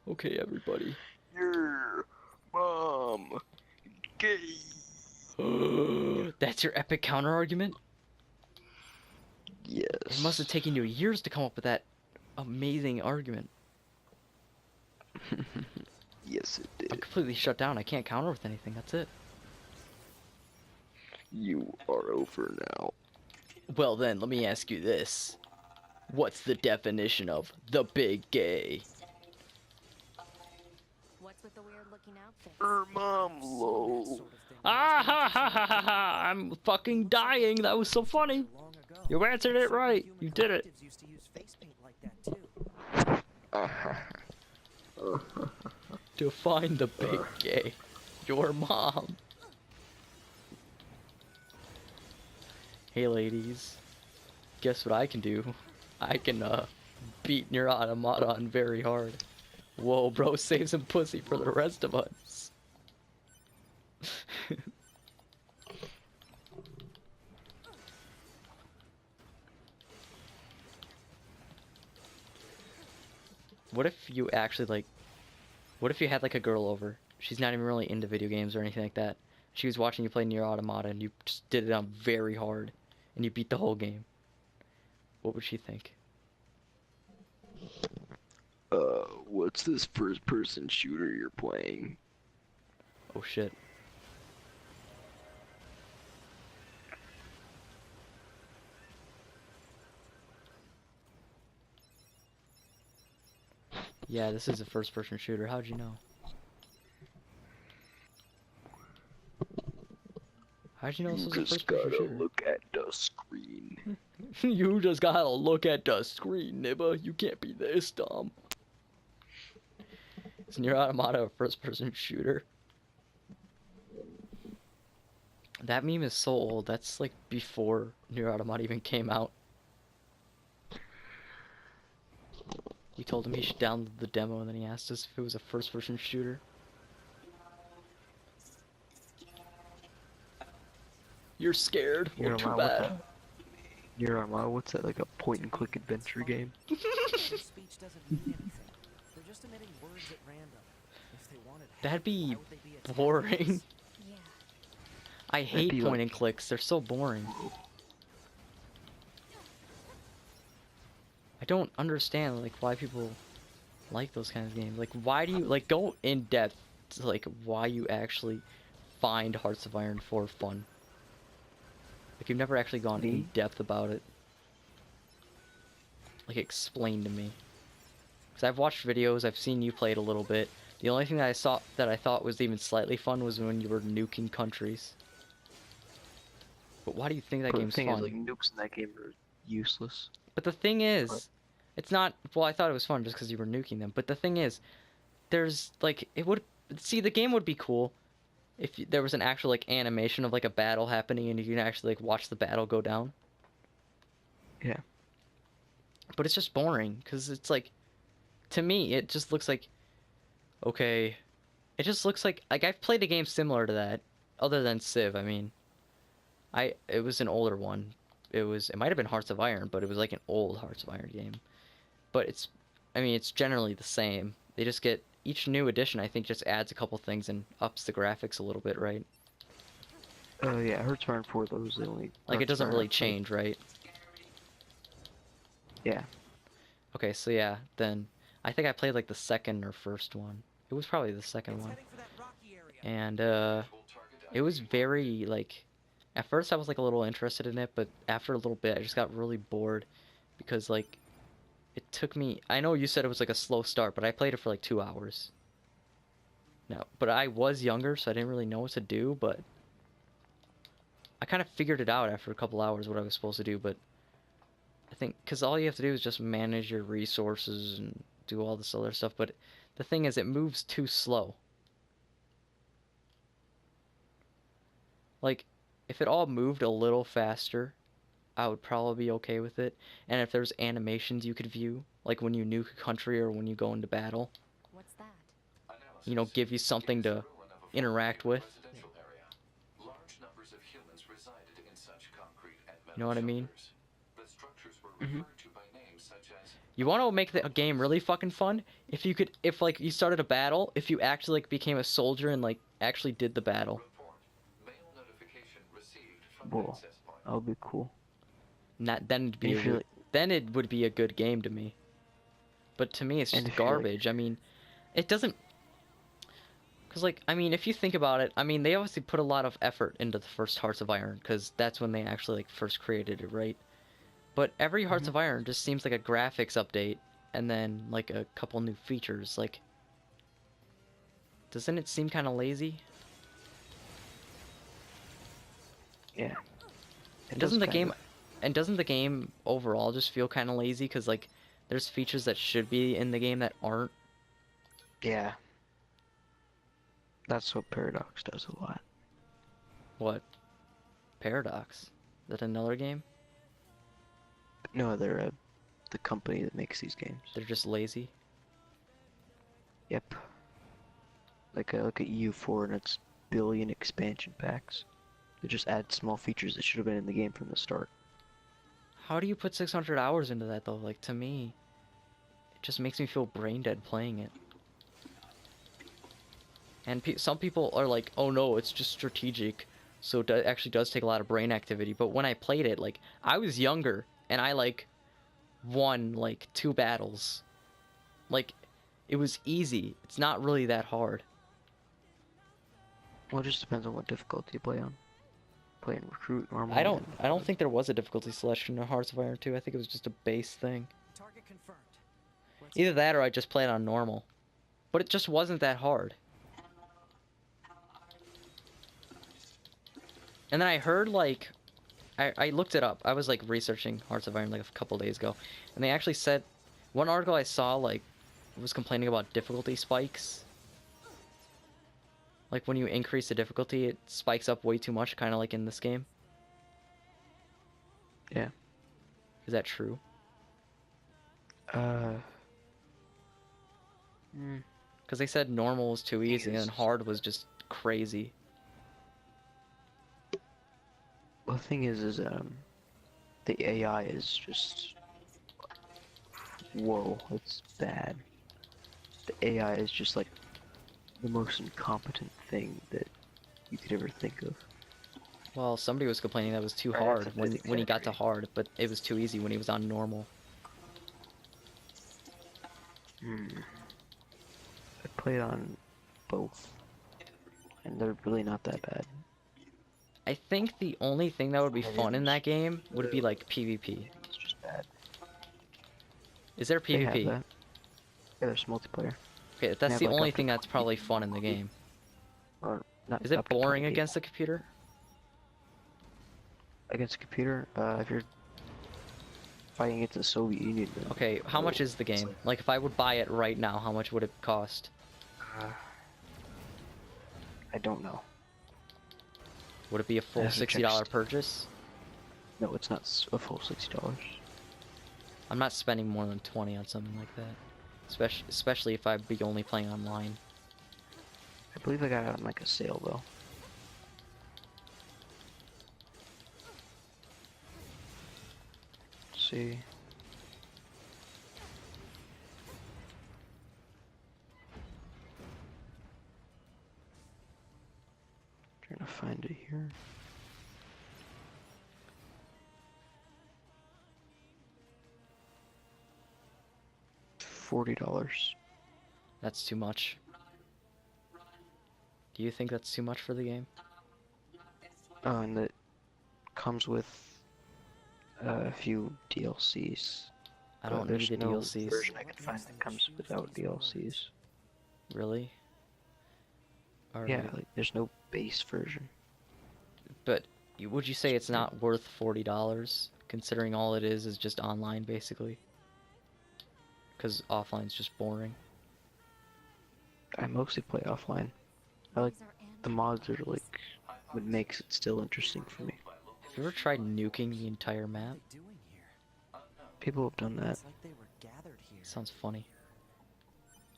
Okay, everybody. Your mom gay. That's your epic counter argument? It must have Yes. taken you years to come up with that amazing argument. Yes, it I'm did. completely shut down. I can't counter with anything. That's it. You are over now. Well then, let me ask you this. What's the definition of the big gay? What's with the weird looking outfits? Her mom low. Ah ha ha ha ha ha! I'm fucking dying. That was so funny. You answered it right. You did it. Define the big gay. Your mom. Hey ladies. Guess what I can do? I can beat NieR Automata on very hard. Whoa, bro, save some pussy for the rest of us. What if you actually what if you had like a girl over? She's not even really into video games or anything like that. She was watching you play NieR Automata and you just did it on very hard and you beat the whole game. What would she think? What's this first-person shooter you're playing? Oh shit. Yeah, this is a first-person shooter. How'd you know? How'd you know this You was a just first-person gotta shooter? look at the screen. You just gotta look at the screen, nibba. You can't be this dumb. Is NieR Automata a first-person shooter? That meme is so old. That's like before NieR Automata even came out. We told him he should download the demo, and then he asked us if it was a first-person shooter. You're scared? Well, too bad. NieR Automata, what's that, like a point-and-click adventure game? Speech doesn't mean anything. They're just emitting words at random. If they wanted That'd be why would they be boring. Yeah. I hate be point like- and clicks. They're so boring. I don't understand like why people like those kinds of games. Like why do you like go in depth to like why you actually find Hearts of Iron 4 fun? Like you've never actually gone in Me? depth about it. Like explain to me. Cuz I've watched videos, I've seen you play it a little bit. The only thing that I thought was even slightly fun was when you were nuking countries. But why do you think that But the game's thing fun? is, like, nukes in that game are useless. But the thing is, it's not. Well, I thought it was fun just because you were nuking them. But the thing is, there's like it would see the game would be cool if there was an actual like animation of like a battle happening and you can actually like watch the battle go down. Yeah. But it's just boring because it's like, to me, it just looks like, okay, it just looks like I've played a game similar to that, other than Civ. I mean, it was an older one. It might have been Hearts of Iron, but it was like an old Hearts of Iron game. But I mean, it's generally the same. They just get, each new edition, I think, just adds a couple things and ups the graphics a little bit, right? Yeah, Hearts of Iron 4, those the only... Like, it Hearts of doesn't Iron really I've played. change, right? Yeah. Okay, so yeah, then, I think I played, like, the second or first one. It was probably the second one. And, it was very, like... At first I was, like, a little interested in it, but after a little bit I just got really bored. Because, like, it took me... I know you said it was, like, a slow start, but I played it for, like, 2 hours. No, but I was younger, so I didn't really know what to do, but... I kind of figured it out after a couple hours what I was supposed to do, but... I think... Because all you have to do is just manage your resources and do all this other stuff, but... The thing is, it moves too slow. Like, if it all moved a little faster, I would probably be okay with it. And if there's animations you could view, like when you nuke a country or when you go into battle, What's that? you know, give you something to interact with. You know what I mean? Mm-hmm. You want to make the game really fucking fun? If you could, if like you started a battle, if you actually like became a soldier and like actually did the battle, Whoa, that would be cool. not then it'd And be a if you're real, like, then it would be a good game to me. But to me, it's and just if you're like, garbage. I mean, it doesn't. Because, like, I mean, if you think about it, I mean, they obviously put a lot of effort into the first Hearts of Iron, because that's when they actually, like, first created it, right? But every Hearts Mhm. of Iron just seems like a graphics update, and then, like, a couple new features. Like, doesn't it seem kind of lazy? yeah, it And does doesn't the kind game, of. and doesn't the game overall just feel kind of lazy? Because, like, there's features that should be in the game that aren't. Yeah, that's what Paradox does a lot. What? Paradox? Is that another game? No, they're the company that makes these games. They're just lazy? Yep. Like a EU4 and its billion expansion packs. They just add small features that should have been in the game from the start. How do you put 600 hours into that, though? Like, to me, it just makes me feel brain dead playing it. And some people are like, oh no, it's just strategic, so it actually does take a lot of brain activity. But when I played it, like, I was younger, and I, like, won, like, 2 battles. Like, it was easy. It's not really that hard. Well, it just depends on what difficulty you play on. Playing recruit, I normal, don't, and I don't think there was a difficulty selection in Hearts of Iron 2. I think it was just a base thing. Target confirmed. Let's Either that or I just played on normal. But it just wasn't that hard. And then I heard, like, I looked it up. I was, like, researching Hearts of Iron, like, a couple days ago. And they actually said, one article I saw, like, was complaining about difficulty spikes. Like, when you increase the difficulty, it spikes up way too much, kind of like in this game. yeah. Is that true? Uh. Mm, Because they said normal was too thing easy, and is, hard was just crazy. well, the thing is the AI is just, whoa, it's bad. The AI is just like the most incompetent thing that you could ever think of. Well, somebody was complaining that it was too Right, that's hard a bit when he got to exaggerated. hard, but it was too easy when he was on normal. Hmm. I played on both, and they're really not that bad. I think the only thing that would be fun in that game would be, like, PvP. It's just bad. Is there They have PvP? that. Yeah, there's multiplayer. Okay, They that's have the like only up to thing that's 20 probably people, fun in the game. or not Is it up to 20 boring against people. the computer? Against a computer, if you're fighting against the Soviet Union, then Okay, how much is the game? Like, if I would buy it right now, how much would it cost? uh, I don't know. Would it be a I full have to check $60 Steam. purchase? No, it's not a full $60. I'm not spending more than 20 on something like that. Especially if I'd be only playing online. I believe I got it on like a sale though. Let's see. Trying to find it here. $40. That's too much. Do you think that's too much for the game? Oh, and it comes with a few DLCs. I But don't there's need the no DLCs. version I could find that comes without DLCs. Really? Yeah, Alright. like there's no base version. But would you say it's not worth $40, considering all it is just online, basically? Because offline's just boring. I mostly play offline. I like These are the mods are like what makes it still interesting for me. Have you ever tried nuking the entire What map? are they doing here? People have done that. It's like they were gathered here. Sounds funny.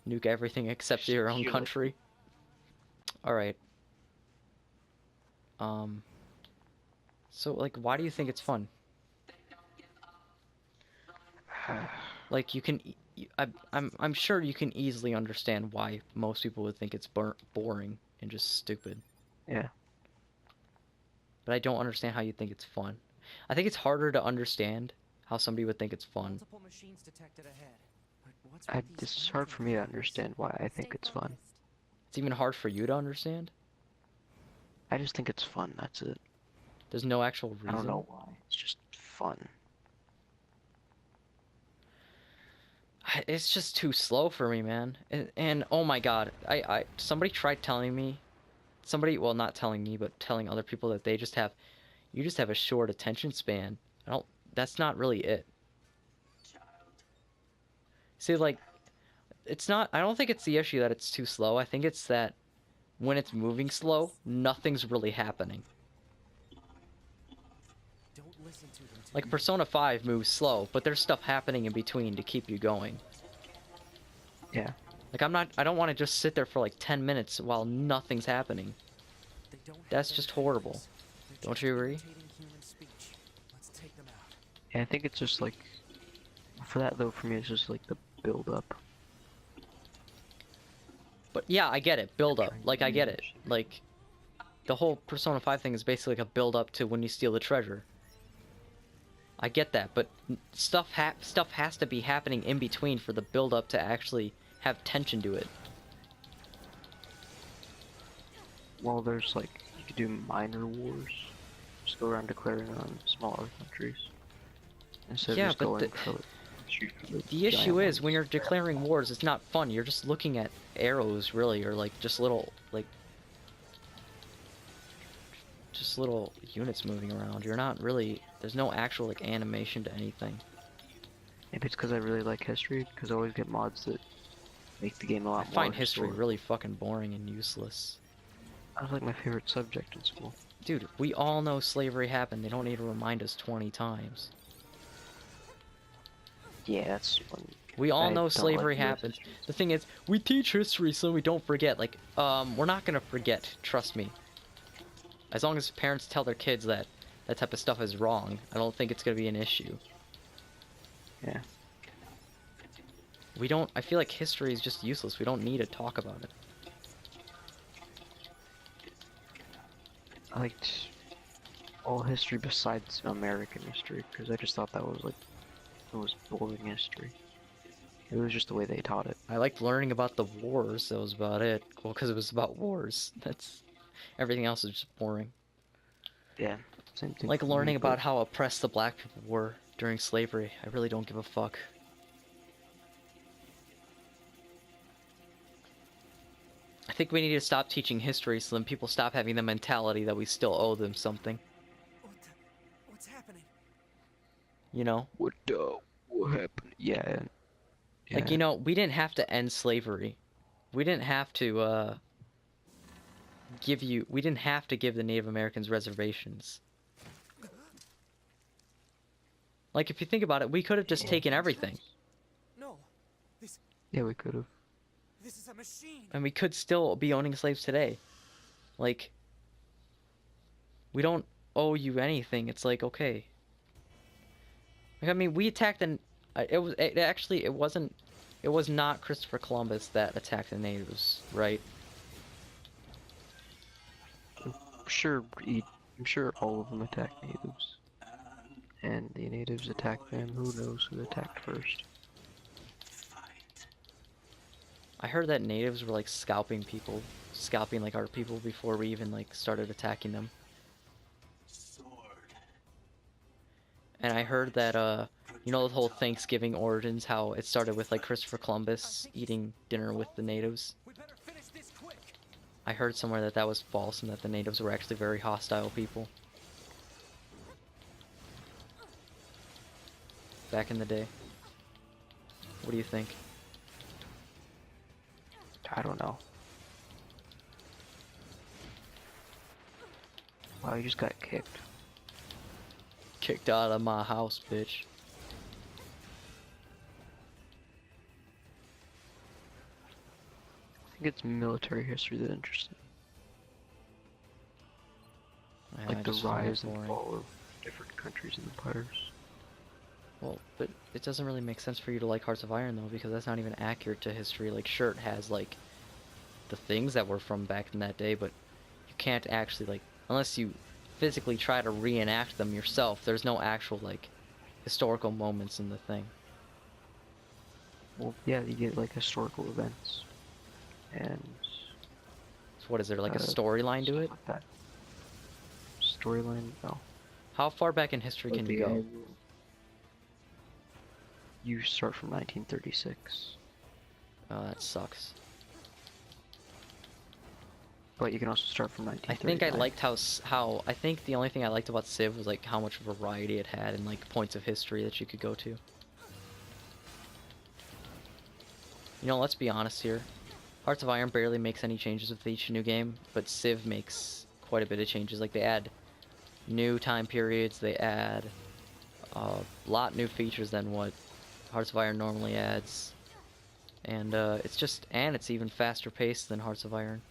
Nuke everything except your own You're like- country. Alright. So, like, why do you think it's fun? Like, I'm sure you can easily understand why most people would think it's boring and just stupid. Yeah. But I don't understand how you think it's fun. I think it's harder to understand how somebody would think it's fun. Multiple machines detected ahead. But what's with these This is hard for me to understand why I think Stay it's fun. focused. It's even hard for you to understand. I just think it's fun, that's it. There's no actual reason. I don't know why. It's just fun. It's just too slow for me, man. And oh my god, somebody tried telling me, well, not telling me, but telling other people that you just have a short attention span. That's not really it. See, like, I don't think it's the issue that it's too slow. I think it's that when it's moving slow, nothing's really happening. Don't listen to them. Like, Persona 5 moves slow, but there's stuff happening in between to keep you going. Yeah. Like, I don't want to just sit there for like 10 minutes while nothing's happening. That's just horrible. Don't you agree? Let's take them out. Yeah, I think it's just like, for that though, for me, it's just like the build up. But yeah, I get it. Build up. Like, I get it. Like, the whole Persona 5 thing is basically like a build up to when you steal the treasure. I get that, but stuff has to be happening in between for the build up to actually have tension to it. Well, there's like, you could do minor wars. Just go around declaring on smaller countries. Instead Yeah, of just but going for the issue giant is when you're declaring wars, it's not fun. You're just looking at arrows, really, or like just little units moving around. You're not really. There's no actual like animation to anything. Maybe it's because I really like history, because I always get mods that make the game a lot I more find history historical. really fucking boring and useless. That was like my favorite subject in school. Dude, we all know slavery happened. They don't need to remind us 20 times. Yeah, that's when We all I know don't slavery like US happened. history. The thing is, we teach history so we don't forget. Like, we're not gonna forget. Trust me. As long as parents tell their kids that that type of stuff is wrong, I don't think it's gonna be an issue. Yeah. I feel like history is just useless. We don't need to talk about it. I liked all history besides American history, because I just thought that was like, it was boring history. It was just the way they taught it. I liked learning about the wars. That was about it. Well, because it was about wars. Everything else is just boring. Yeah, same thing. Like for learning me, about but how oppressed the black people were during slavery. I really don't give a fuck. I think we need to stop teaching history so then people stop having the mentality that we still owe them something. What's happening? You know? what happened? Yeah. Like, you know, we didn't have to end slavery. We didn't have to, we didn't have to give the Native Americans reservations. Like, if you think about it, we could have just taken everything. No. Yeah, we could have. This is a machine. And we could still be owning slaves today. Like, we don't owe you anything. It's like, okay. Like, I mean, we attacked it was not Christopher Columbus that attacked the natives, right? I'm sure all of them attacked natives. And the natives attacked them. Who knows who attacked first? I heard that natives were like scalping like our people before we even like started attacking them. And I heard that you know the whole Thanksgiving origins, how it started with like Christopher Columbus eating dinner with the natives. We better finish this quick. I heard somewhere that that was false and that the natives were actually very hostile people. Back in the day. What do you think? I don't know. Wow, you just got kicked. Kicked out of my house, bitch. I think it's military history that interests me. Yeah, I Like the just find it rise and boring. fall of different countries and empires. Well, but it doesn't really make sense for you to like Hearts of Iron though, because that's not even accurate to history. Like, sure, it has like the things that were from back in that day, but you can't actually like, unless you physically try to reenact them yourself, there's no actual like historical moments in the thing. Well, yeah, you get like historical events and So what is there, like a uh, storyline to stuff it? like that. Storyline, no. How far back in history But can you go? you start from 1936, Oh, that sucks. but you can also start from I think I 1939. liked how I think the only thing I liked about Civ was like how much variety it had and like points of history that you could go to. You know, let's be honest here. Hearts of Iron barely makes any changes with each new game, but Civ makes quite a bit of changes. Like they add new time periods, they add a lot new features than what Hearts of Iron normally adds. And it's even faster paced than Hearts of Iron.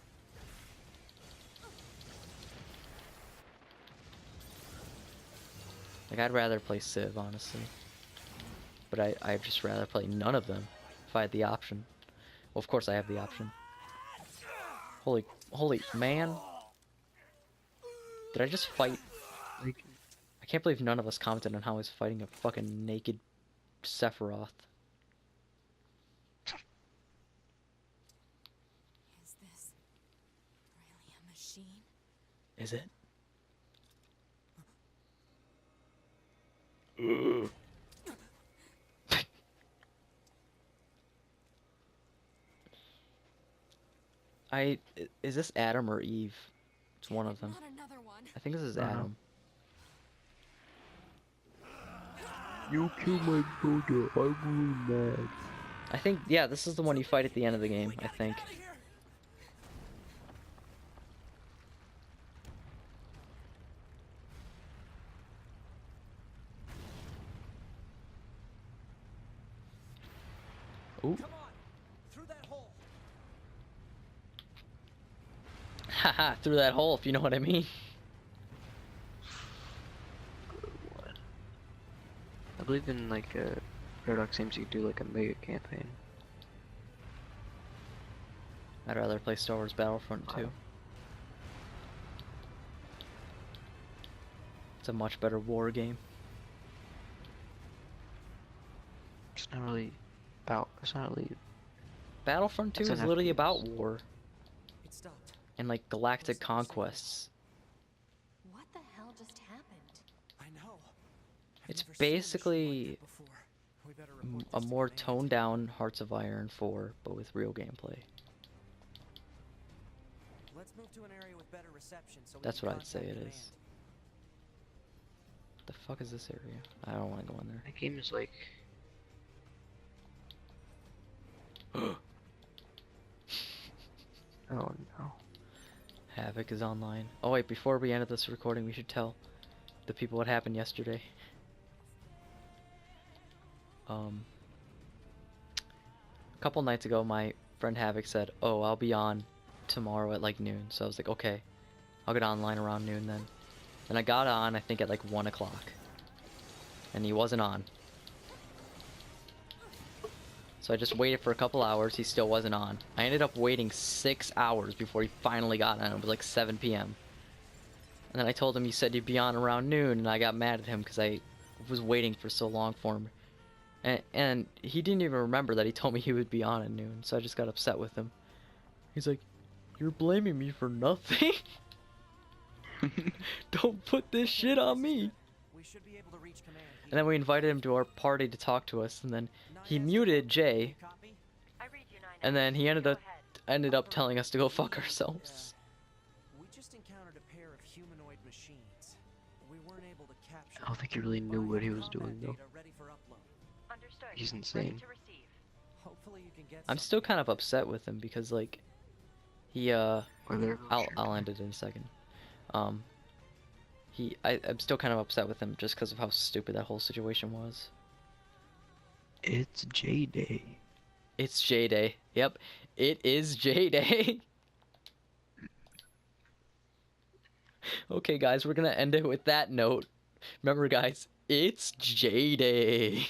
Like I'd rather play Civ, honestly. But I'd just rather play none of them if I had the option. Well, of course I have the option. Holy man. Did I just fight? Like, I can't believe none of us commented on how I was fighting a fucking naked Sephiroth. Is this really a machine? Is it? Is this Adam or Eve? It's one of them. Not another one. I think this is I don't know. Adam. You killed my brother, I'm really mad. I think, yeah, this is the one you fight at the end of the game, I think. Ooh. Come on, through that hole. Haha, through that hole, if you know what I mean. I believe in like Paradox Games you do like a mega campaign. I'd rather play Star Wars Battlefront 2. It's a much better war game. It's not really about. It's not really. Battlefront 2 It's is an literally FPS. about war It stopped. and like galactic conquests. What the hell just happened? I know. I've It's never seen a machine basically like that before. We better report a this to more command. toned down Hearts of Iron 4, but with real gameplay. Let's move to an area with better reception so we That's can what I'd say contact it command. is. The fuck is this area? I don't want to go in there. That game is like. Oh no. Havoc is online. Oh wait, before we end this recording, we should tell the people what happened yesterday. A couple nights ago, my friend Havoc said, "Oh, I'll be on tomorrow at like noon." So I was like, "Okay, I'll get online around noon then." And I got on, I think at like 1 o'clock, and he wasn't on. So I just waited for a couple hours. He still wasn't on. I ended up waiting 6 hours before he finally got on. It was like 7 p.m. And then I told him he said he'd be on around noon, and I got mad at him because I was waiting for so long for him. And he didn't even remember that he told me he would be on at noon, so I just got upset with him. He's like, "You're blaming me for nothing? Don't put this shit on me." We should be able to reach command. And then we invited him to our party to talk to us, and then he muted Jay, Copy? and then he ended up telling us to go fuck ourselves. We just encountered a pair of humanoid machines. We weren't able to capture. I don't think he really knew what he was doing though. Data ready for upload. He's insane. Hopefully you can get I'm still kind of upset with him because like he Or there goes your I'll car. end it in a second. I'm still kind of upset with him just because of how stupid that whole situation was. It's J Day. It's J Day. Yep, it is J Day. Okay, guys, we're gonna end it with that note. Remember, guys, It's J Day.